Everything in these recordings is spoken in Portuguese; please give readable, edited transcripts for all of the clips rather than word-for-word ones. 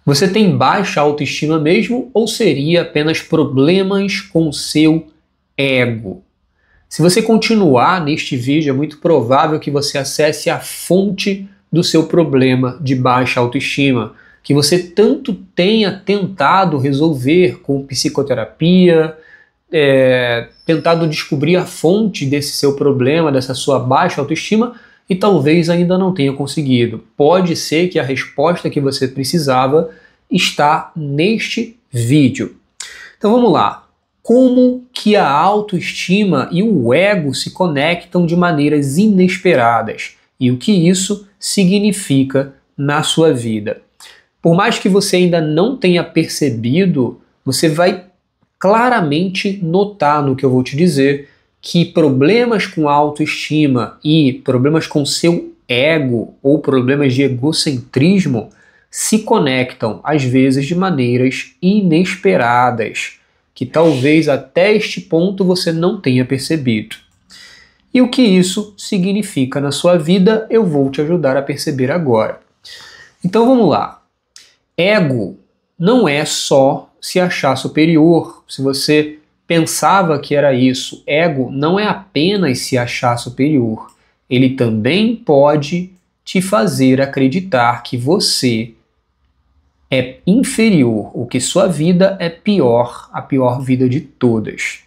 Você tem baixa autoestima mesmo ou seria apenas problemas com o seu ego? Se você continuar neste vídeo, é muito provável que você acesse a fonte do seu problema de baixa autoestima, que você tanto tenha tentado resolver com psicoterapia, tentado descobrir a fonte desse seu problema, dessa sua baixa autoestima, e talvez ainda não tenha conseguido. Pode ser que a resposta que você precisava está neste vídeo. Então vamos lá. Como que a autoestima e o ego se conectam de maneiras inesperadas e o que isso significa na sua vida. Por mais que você ainda não tenha percebido, você vai claramente notar no que eu vou te dizer que problemas com autoestima e problemas com seu ego ou problemas de egocentrismo se conectam às vezes de maneiras inesperadas, que talvez até este ponto você não tenha percebido. E o que isso significa na sua vida, eu vou te ajudar a perceber agora. Então vamos lá. Ego não é só se achar superior. Se você pensava que era isso, ego não é apenas se achar superior. Ele também pode te fazer acreditar que você é inferior, ou que sua vida é pior, a pior vida de todas.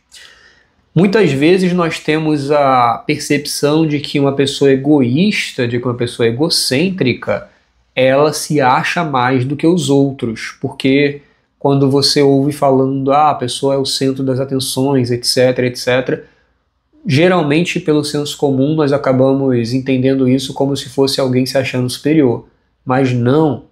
Muitas vezes nós temos a percepção de que uma pessoa egoísta, de que uma pessoa egocêntrica, ela se acha mais do que os outros, porque quando você ouve falando, a pessoa é o centro das atenções, etc, etc, geralmente pelo senso comum nós acabamos entendendo isso como se fosse alguém se achando superior, mas não.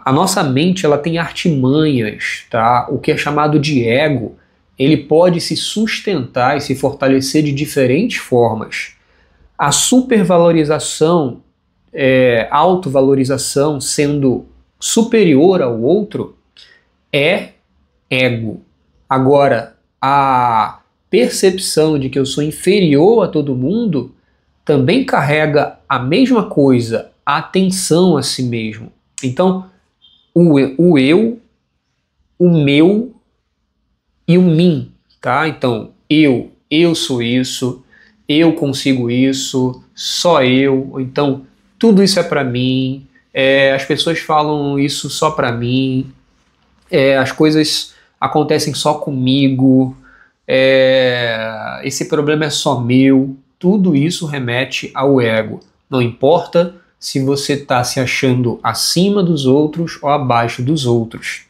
A nossa mente ela tem artimanhas, tá? O que é chamado de ego, ele pode se sustentar e se fortalecer de diferentes formas. A supervalorização, autovalorização sendo superior ao outro, é ego. Agora, a percepção de que eu sou inferior a todo mundo também carrega a mesma coisa, a atenção a si mesmo. Então, o eu, o meu e o mim, tá? Então, eu sou isso, eu consigo isso, só eu, ou então tudo isso é pra mim, as pessoas falam isso só pra mim, as coisas acontecem só comigo, esse problema é só meu. Tudo isso remete ao ego. Não importa se você está se achando acima dos outros ou abaixo dos outros.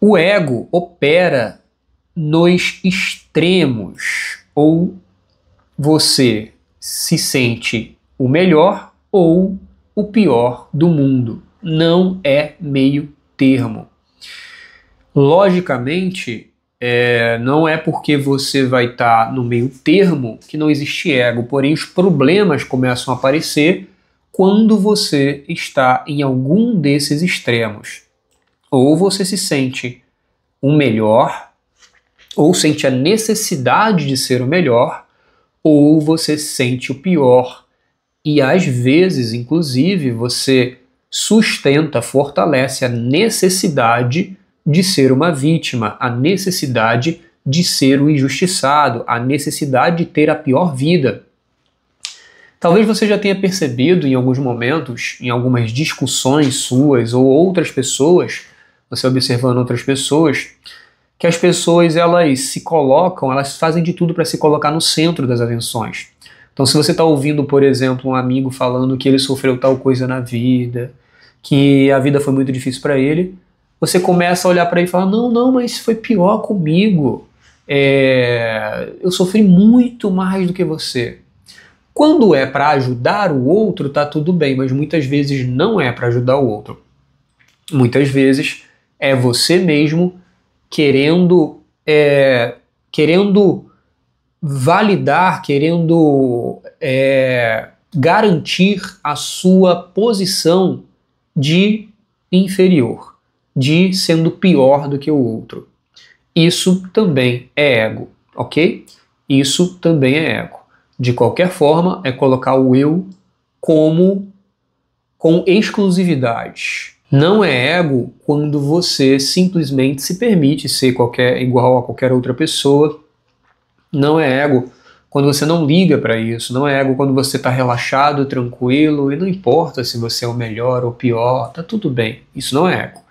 O ego opera nos extremos. Ou você se sente o melhor ou o pior do mundo. Não é meio termo. Logicamente, não é porque você vai estar no meio termo que não existe ego, porém os problemas começam a aparecer quando você está em algum desses extremos. Ou você se sente o melhor, ou sente a necessidade de ser o melhor, ou você sente o pior. E às vezes, inclusive, você sustenta, fortalece a necessidade de ser uma vítima, a necessidade de ser o injustiçado, a necessidade de ter a pior vida. Talvez você já tenha percebido em alguns momentos, em algumas discussões suas ou outras pessoas, você observando outras pessoas, que as pessoas elas se colocam, elas fazem de tudo para se colocar no centro das atenções. Então se você está ouvindo, por exemplo, um amigo falando que ele sofreu tal coisa na vida, que a vida foi muito difícil para ele, você começa a olhar para ele e falar, não, mas foi pior comigo, eu sofri muito mais do que você. Quando é para ajudar o outro, tá tudo bem, mas muitas vezes não é para ajudar o outro. Muitas vezes é você mesmo querendo validar, querendo garantir a sua posição de inferior, de sendo pior do que o outro. Isso também é ego, ok? Isso também é ego. De qualquer forma, é colocar o eu com exclusividade. Não é ego quando você simplesmente se permite ser igual a qualquer outra pessoa. Não é ego quando você não liga para isso. Não é ego quando você está relaxado, tranquilo e não importa se você é o melhor ou o pior, tá tudo bem. Isso não é ego.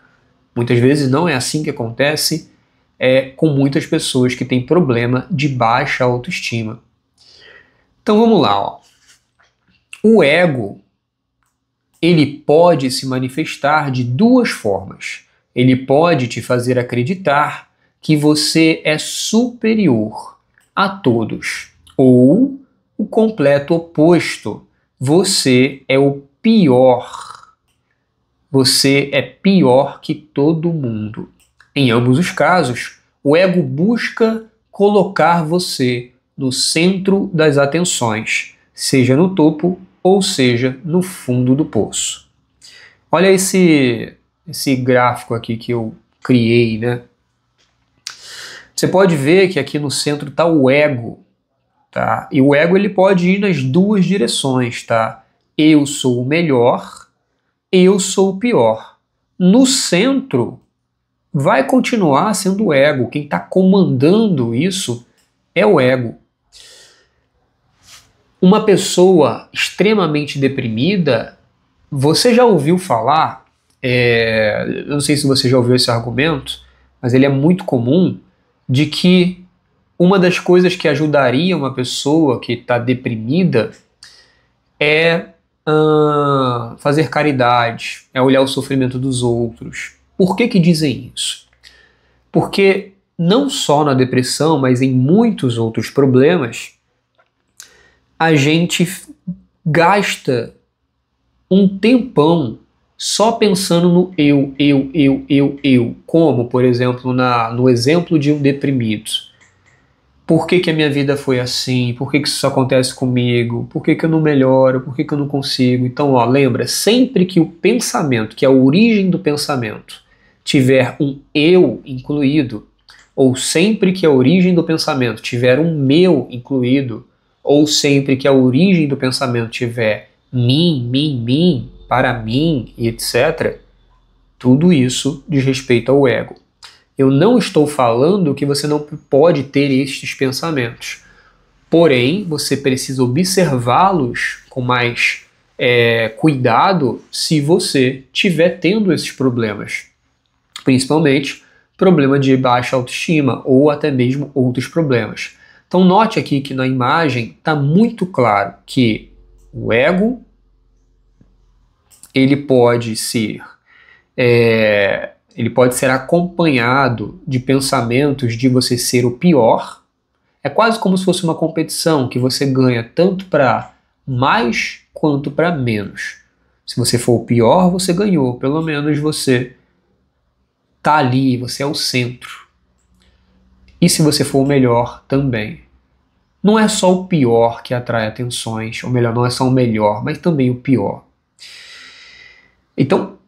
Muitas vezes não é assim que acontece com muitas pessoas que têm problema de baixa autoestima. Então vamos lá, ó. O ego, ele pode se manifestar de duas formas. Ele pode te fazer acreditar que você é superior a todos, ou o completo oposto. Você é o pior. Você é pior que todo mundo. Em ambos os casos, o ego busca colocar você no centro das atenções, seja no topo ou seja no fundo do poço. Olha esse gráfico aqui que eu criei, né? Você pode ver que aqui no centro está o ego, tá? E o ego ele pode ir nas duas direções, tá? Eu sou o melhor, eu sou o pior. No centro vai continuar sendo o ego. Quem está comandando isso é o ego. Uma pessoa extremamente deprimida, você já ouviu falar, eu não sei se você já ouviu esse argumento, mas ele é muito comum, de que uma das coisas que ajudaria uma pessoa que está deprimida é fazer caridade, é olhar o sofrimento dos outros. Por que que dizem isso? Porque não só na depressão, mas em muitos outros problemas, a gente gasta um tempão só pensando no eu. Como, por exemplo, no exemplo de um deprimido. Por que que a minha vida foi assim? Por que que isso acontece comigo? Por que que eu não melhoro? Por que que eu não consigo? Então, ó, lembra, sempre que o pensamento, que é a origem do pensamento, tiver um eu incluído, ou sempre que a origem do pensamento tiver um meu incluído, ou sempre que a origem do pensamento tiver mim, para mim, e etc., tudo isso diz respeito ao ego. Eu não estou falando que você não pode ter estes pensamentos, porém, você precisa observá-los com mais cuidado se você estiver tendo esses problemas, principalmente problema de baixa autoestima ou até mesmo outros problemas. Então note aqui que na imagem está muito claro que o ego ele pode ser acompanhado de pensamentos de você ser o pior. É quase como se fosse uma competição que você ganha tanto para mais quanto para menos. Se você for o pior, você ganhou. Pelo menos você está ali, você é o centro. E se você for o melhor, também. Não é só o pior que atrai atenções, ou melhor, não é só o melhor, mas também o pior. Então,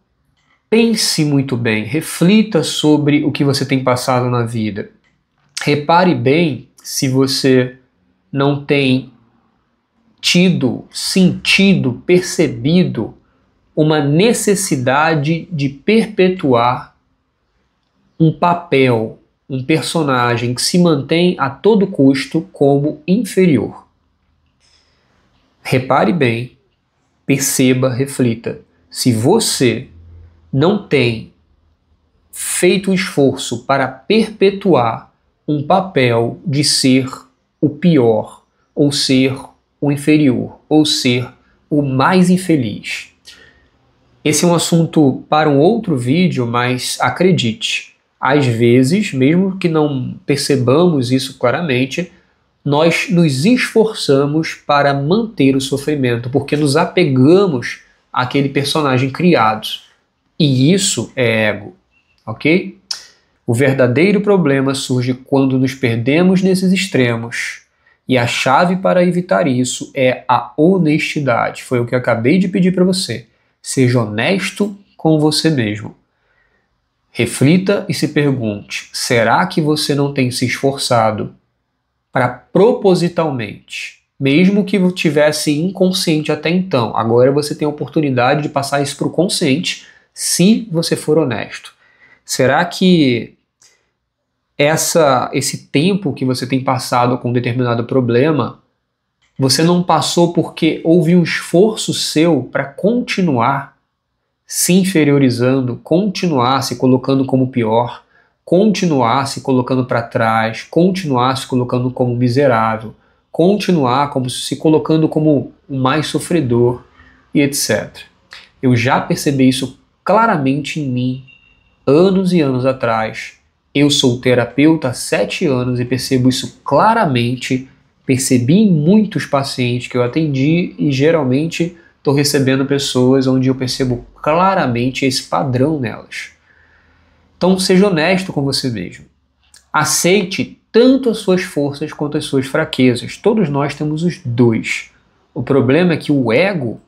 pense muito bem, reflita sobre o que você tem passado na vida. Repare bem se você não tem tido, sentido, percebido uma necessidade de perpetuar um papel, um personagem que se mantém a todo custo como inferior. Repare bem, perceba, reflita. Se você não tem feito o esforço para perpetuar um papel de ser o pior, ou ser o inferior, ou ser o mais infeliz. Esse é um assunto para um outro vídeo, mas acredite, às vezes, mesmo que não percebamos isso claramente, nós nos esforçamos para manter o sofrimento, porque nos apegamos àquele personagem criado. E isso é ego, ok? O verdadeiro problema surge quando nos perdemos nesses extremos. E a chave para evitar isso é a honestidade. Foi o que eu acabei de pedir para você. Seja honesto com você mesmo. Reflita e se pergunte: será que você não tem se esforçado para propositalmente, mesmo que tivesse inconsciente até então, agora você tem a oportunidade de passar isso para o consciente, se você for honesto. Será que esse tempo que você tem passado com um determinado problema, você não passou porque houve um esforço seu para continuar se inferiorizando, continuar se colocando como pior, continuar se colocando para trás, continuar se colocando como miserável, continuar se colocando como o mais sofredor e etc. Eu já percebi isso claramente em mim, anos e anos atrás. Eu sou terapeuta há 7 anos e percebo isso claramente. Percebi em muitos pacientes que eu atendi e geralmente estou recebendo pessoas onde eu percebo claramente esse padrão nelas. Então seja honesto com você mesmo. Aceite tanto as suas forças quanto as suas fraquezas. Todos nós temos os dois. O problema é que o ego,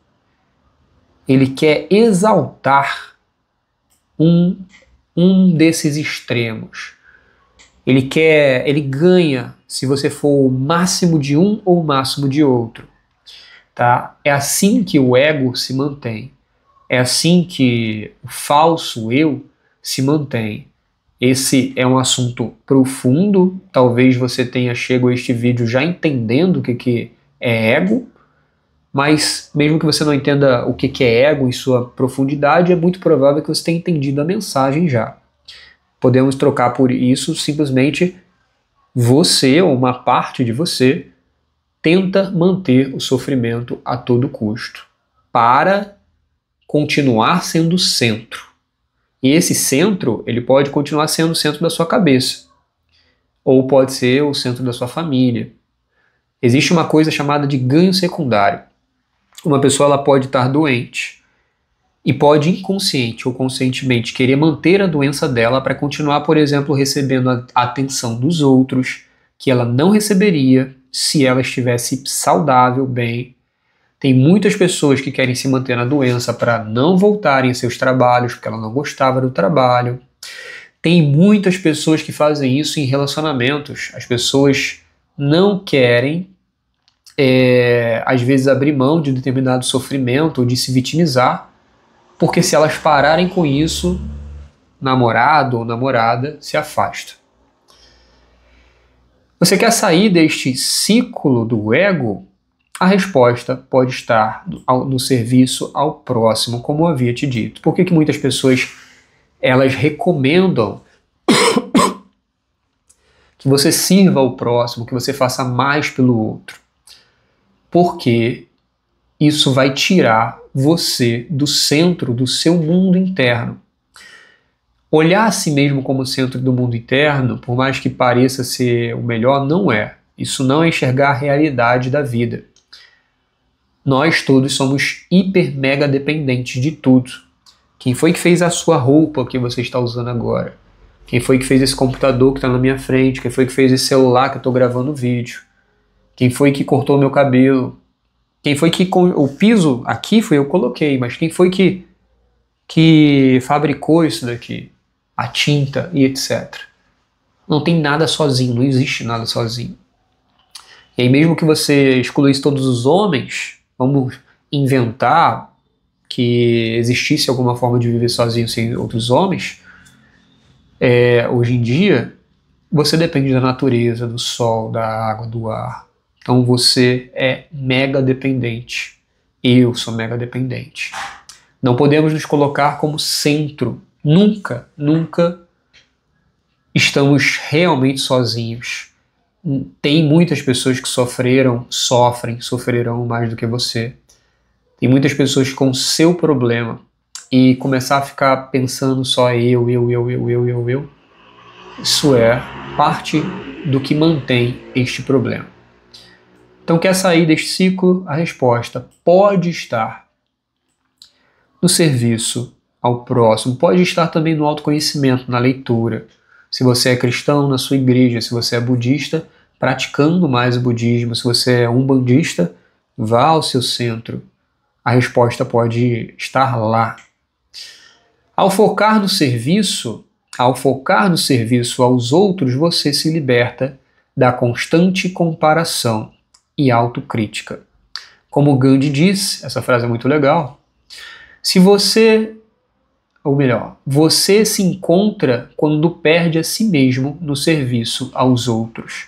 ele quer exaltar um desses extremos. Ele ganha se você for o máximo de um ou o máximo de outro. Tá? É assim que o ego se mantém. É assim que o falso eu se mantém. Esse é um assunto profundo. Talvez você tenha chegado a este vídeo já entendendo o que é ego, mas mesmo que você não entenda o que é ego em sua profundidade, é muito provável que você tenha entendido a mensagem já. Podemos trocar por isso simplesmente você ou uma parte de você tenta manter o sofrimento a todo custo para continuar sendo o centro. E esse centro, ele pode continuar sendo o centro da sua cabeça, ou pode ser o centro da sua família. Existe uma coisa chamada de ganho secundário. Uma pessoa ela pode estar doente e pode inconsciente ou conscientemente querer manter a doença dela para continuar, por exemplo, recebendo a atenção dos outros que ela não receberia se ela estivesse saudável, bem. Tem muitas pessoas que querem se manter na doença para não voltarem a seus trabalhos porque ela não gostava do trabalho. Tem muitas pessoas que fazem isso em relacionamentos. As pessoas não querem, às vezes, abrir mão de determinado sofrimento ou de se vitimizar, porque se elas pararem com isso, namorado ou namorada se afasta. Você quer sair deste ciclo do ego? A resposta pode estar no serviço ao próximo, como eu havia te dito. Por que muitas pessoas elas recomendam que você sirva ao próximo, que você faça mais pelo outro? Porque isso vai tirar você do centro do seu mundo interno. Olhar a si mesmo como centro do mundo interno, por mais que pareça ser o melhor, não é. Isso não é enxergar a realidade da vida. Nós todos somos hiper mega dependentes de tudo. Quem foi que fez a sua roupa que você está usando agora? Quem foi que fez esse computador que está na minha frente? Quem foi que fez esse celular que eu estou gravando vídeo? Quem foi que cortou meu cabelo? Quem foi que... O piso aqui foi eu que coloquei, mas quem foi que fabricou isso daqui? A tinta e etc. Não tem nada sozinho, não existe nada sozinho. E aí mesmo que você excluísse todos os homens, vamos inventar que existisse alguma forma de viver sozinho sem outros homens, hoje em dia, você depende da natureza, do sol, da água, do ar. Então você é mega dependente. Eu sou mega dependente. Não podemos nos colocar como centro. Nunca, nunca estamos realmente sozinhos. Tem muitas pessoas que sofrerão mais do que você. Tem muitas pessoas com seu problema e começar a ficar pensando só eu. Isso é parte do que mantém este problema. Então, quer sair deste ciclo? A resposta pode estar no serviço ao próximo, pode estar também no autoconhecimento, na leitura. Se você é cristão, na sua igreja. Se você é budista, praticando mais o budismo. Se você é umbandista, vá ao seu centro. A resposta pode estar lá. Ao focar no serviço aos outros, você se liberta da constante comparação e autocrítica. Como Gandhi disse, essa frase é muito legal, se você ou melhor, você se encontra quando perde a si mesmo no serviço aos outros.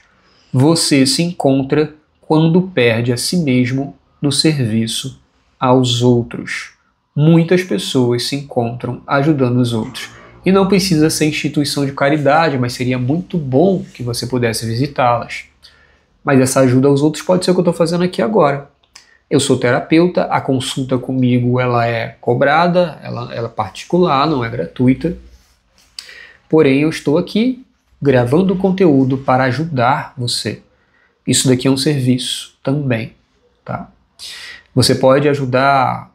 Você se encontra quando perde a si mesmo no serviço aos outros. Muitas pessoas se encontram ajudando os outros. E não precisa ser instituição de caridade, mas seria muito bom que você pudesse visitá-las. Mas essa ajuda aos outros pode ser o que eu estou fazendo aqui agora. Eu sou terapeuta, a consulta comigo ela é cobrada, ela é particular, não é gratuita. Porém, eu estou aqui gravando conteúdo para ajudar você. Isso daqui é um serviço também, tá? Você pode ajudar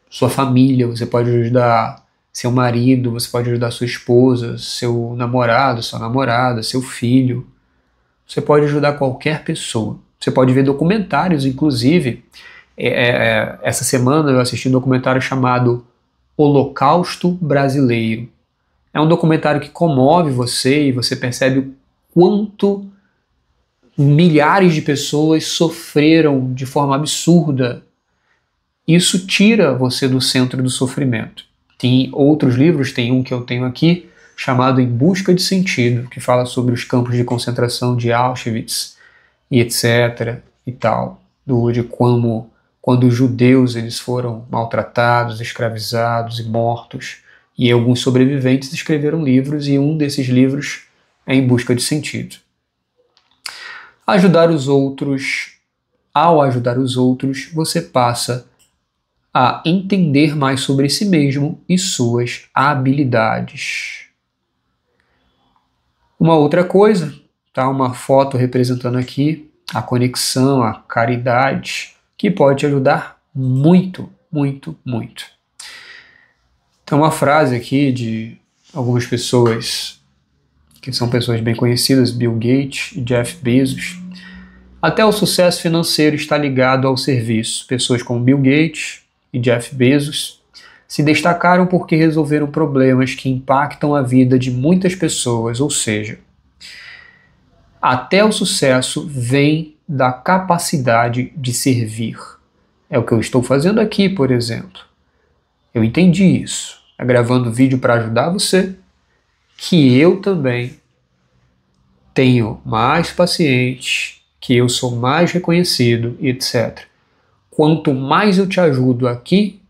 sua família, você pode ajudar seu marido, você pode ajudar sua esposa, seu namorado, sua namorada, seu filho. Você pode ajudar qualquer pessoa. Você pode ver documentários, inclusive. Essa semana eu assisti um documentário chamado Holocausto Brasileiro. É um documentário que comove você e você percebe o quanto milhares de pessoas sofreram de forma absurda. Isso tira você do centro do sofrimento. Tem outros livros, tem um que eu tenho aqui, chamado Em Busca de Sentido, que fala sobre os campos de concentração de Auschwitz e etc. e tal, de como quando os judeus eles foram maltratados, escravizados e mortos, e alguns sobreviventes escreveram livros, e um desses livros é Em Busca de Sentido. Ajudar os outros, ao ajudar os outros, você passa a entender mais sobre si mesmo e suas habilidades. Uma outra coisa, tá? Uma foto representando aqui a conexão, a caridade, que pode te ajudar muito, muito, muito. Tem uma frase aqui de algumas pessoas, que são pessoas bem conhecidas, Bill Gates e Jeff Bezos. Até o sucesso financeiro está ligado ao serviço. Pessoas como Bill Gates e Jeff Bezos se destacaram porque resolveram problemas que impactam a vida de muitas pessoas, ou seja, até o sucesso vem da capacidade de servir. É o que eu estou fazendo aqui, por exemplo. Eu entendi isso. É gravando vídeo para ajudar você, que eu também tenho mais pacientes, que eu sou mais reconhecido, etc. Quanto mais eu te ajudo aqui,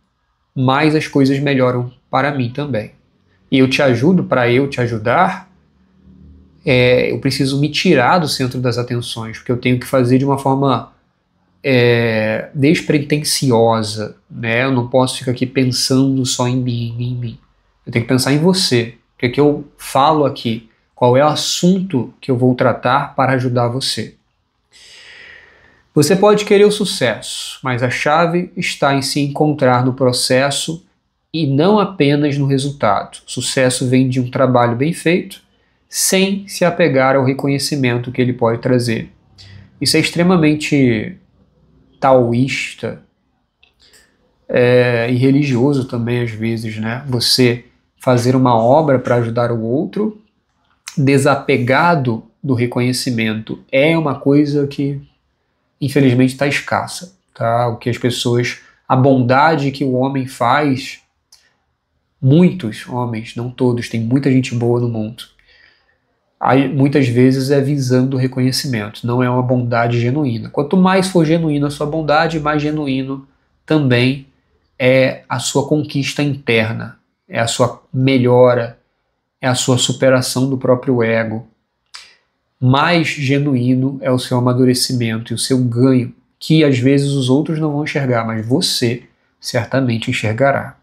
mais as coisas melhoram para mim também. E eu te ajudo para eu te ajudar, eu preciso me tirar do centro das atenções, porque eu tenho que fazer de uma forma despretensiosa, né? Eu não posso ficar aqui pensando só em mim. Eu tenho que pensar em você. O que eu falo aqui? Qual é o assunto que eu vou tratar para ajudar você? Você pode querer o sucesso, mas a chave está em se encontrar no processo e não apenas no resultado. O sucesso vem de um trabalho bem feito, sem se apegar ao reconhecimento que ele pode trazer. Isso é extremamente taoísta e religioso também às vezes, né? Você fazer uma obra para ajudar o outro, desapegado do reconhecimento, é uma coisa que infelizmente está escassa, tá? O que as pessoas, a bondade que o homem faz, muitos homens, não todos, tem muita gente boa no mundo, aí, muitas vezes é visando o reconhecimento, não é uma bondade genuína. Quanto mais for genuína a sua bondade, mais genuíno também é a sua conquista interna, é a sua melhora, é a sua superação do próprio ego. Mais genuíno é o seu amadurecimento e o seu ganho, que às vezes os outros não vão enxergar, mas você certamente enxergará.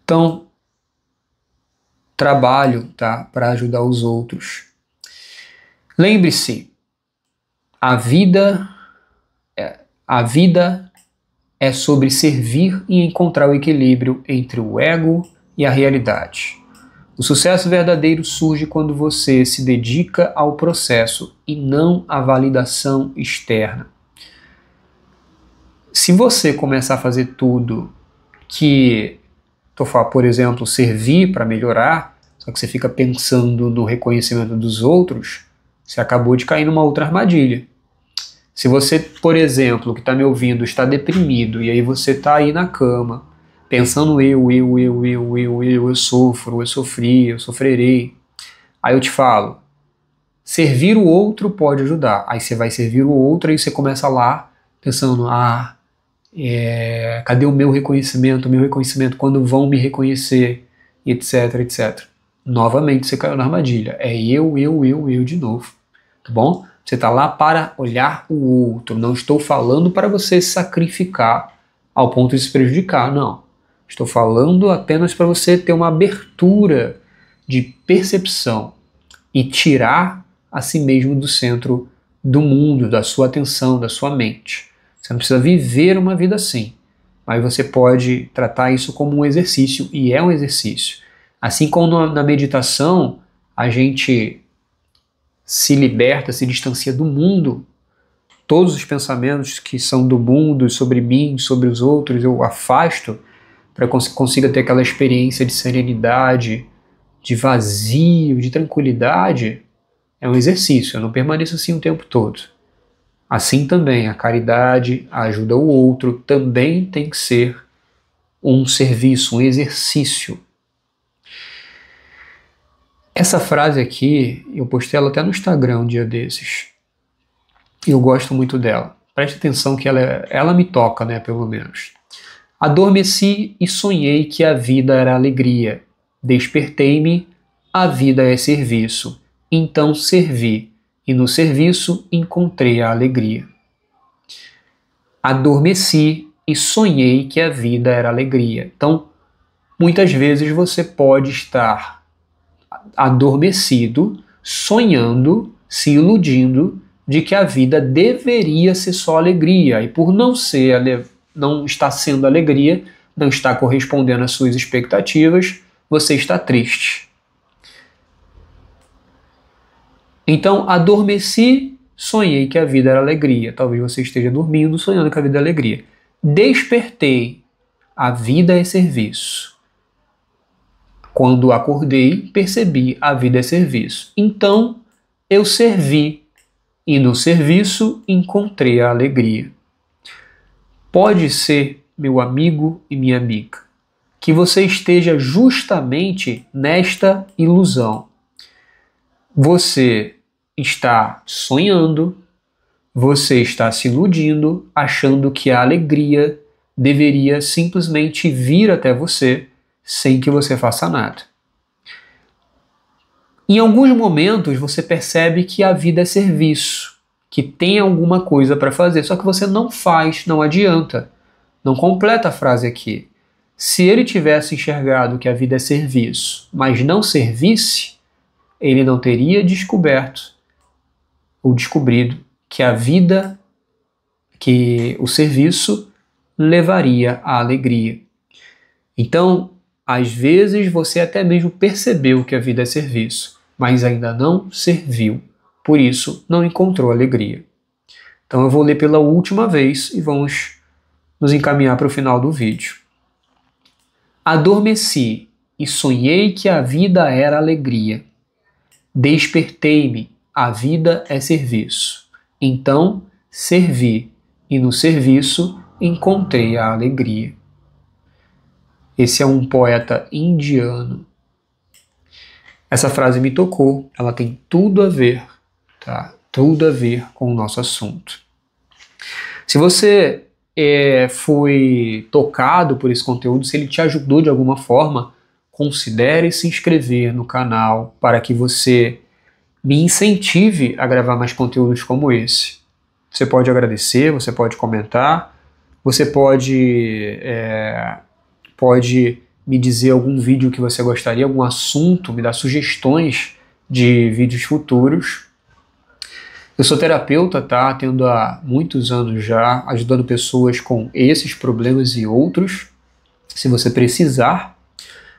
Então, trabalho, tá, para ajudar os outros. Lembre-se, a vida é sobre servir e encontrar o equilíbrio entre o ego e a realidade. O sucesso verdadeiro surge quando você se dedica ao processo e não à validação externa. Se você começar a fazer tudo que, por exemplo, servir para melhorar, só que você fica pensando no reconhecimento dos outros, você acabou de cair numa outra armadilha. Se você, por exemplo, que está me ouvindo, está deprimido, e aí você está aí na cama, pensando eu sofro, eu sofri, eu sofrerei. Aí eu te falo, servir o outro pode ajudar. Aí você vai servir o outro e você começa lá pensando, cadê o meu reconhecimento, quando vão me reconhecer, etc, etc. Novamente você caiu na armadilha. É eu de novo, tá bom? Você está lá para olhar o outro. Não estou falando para você se sacrificar ao ponto de se prejudicar, não. Estou falando apenas para você ter uma abertura de percepção e tirar a si mesmo do centro do mundo, da sua atenção, da sua mente. Você não precisa viver uma vida assim, mas você pode tratar isso como um exercício, e é um exercício. Assim como na meditação a gente se liberta, se distancia do mundo, todos os pensamentos que são do mundo, sobre mim, sobre os outros, eu afasto para que consiga ter aquela experiência de serenidade, de vazio, de tranquilidade. É um exercício, eu não permaneço assim o tempo todo. Assim também, a caridade, a ajuda ao outro, também tem que ser um serviço, um exercício. Essa frase aqui, eu postei ela até no Instagram um dia desses. Eu gosto muito dela. Preste atenção que ela me toca, né, pelo menos. Adormeci e sonhei que a vida era alegria. Despertei-me, a vida é serviço. Então servi, e no serviço encontrei a alegria. Adormeci e sonhei que a vida era alegria. Então, muitas vezes você pode estar adormecido, sonhando, se iludindo de que a vida deveria ser só alegria, e por não estar sendo alegria, não está correspondendo às suas expectativas, você está triste. Então, adormeci, sonhei que a vida era alegria. Talvez você esteja dormindo, sonhando que a vida é alegria. Despertei, a vida é serviço. Quando acordei, percebi, a vida é serviço. Então, eu servi, e no serviço encontrei a alegria. Pode ser, meu amigo e minha amiga, que você esteja justamente nesta ilusão. Você está sonhando, você está se iludindo, achando que a alegria deveria simplesmente vir até você sem que você faça nada. Em alguns momentos você percebe que a vida é serviço, que tem alguma coisa para fazer, só que você não faz, não adianta. Não completa a frase aqui. Se ele tivesse enxergado que a vida é serviço, mas não servisse, ele não teria descoberto ou descobrido que a vida, que o serviço levaria à alegria. Então, às vezes você até mesmo percebeu que a vida é serviço, mas ainda não serviu, por isso não encontrou alegria. Então eu vou ler pela última vez e vamos nos encaminhar para o final do vídeo. Adormeci e sonhei que a vida era alegria. Despertei-me, a vida é serviço. Então servi, e no serviço encontrei a alegria. Esse é um poeta indiano. Essa frase me tocou, ela tem tudo a ver, tá? Tudo a ver com o nosso assunto. Se você foi tocado por esse conteúdo, se ele te ajudou de alguma forma, considere se inscrever no canal para que você me incentive a gravar mais conteúdos como esse. Você pode agradecer, você pode comentar, você pode me dizer algum vídeo que você gostaria, algum assunto, me dar sugestões de vídeos futuros. Eu sou terapeuta, tá? Atendo há muitos anos já, ajudando pessoas com esses problemas e outros. Se você precisar,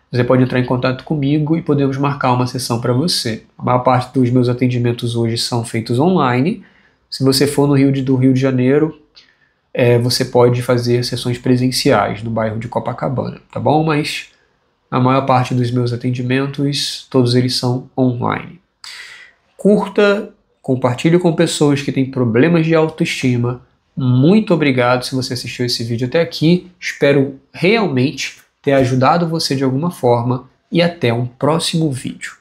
você pode entrar em contato comigo e podemos marcar uma sessão para você. A maior parte dos meus atendimentos hoje são feitos online. Se você for no Rio de Janeiro, você pode fazer sessões presenciais no bairro de Copacabana, tá bom? Mas a maior parte dos meus atendimentos, todos eles são online. Curta, compartilhe com pessoas que têm problemas de autoestima. Muito obrigado se você assistiu esse vídeo até aqui. Espero realmente ter ajudado você de alguma forma e até um próximo vídeo.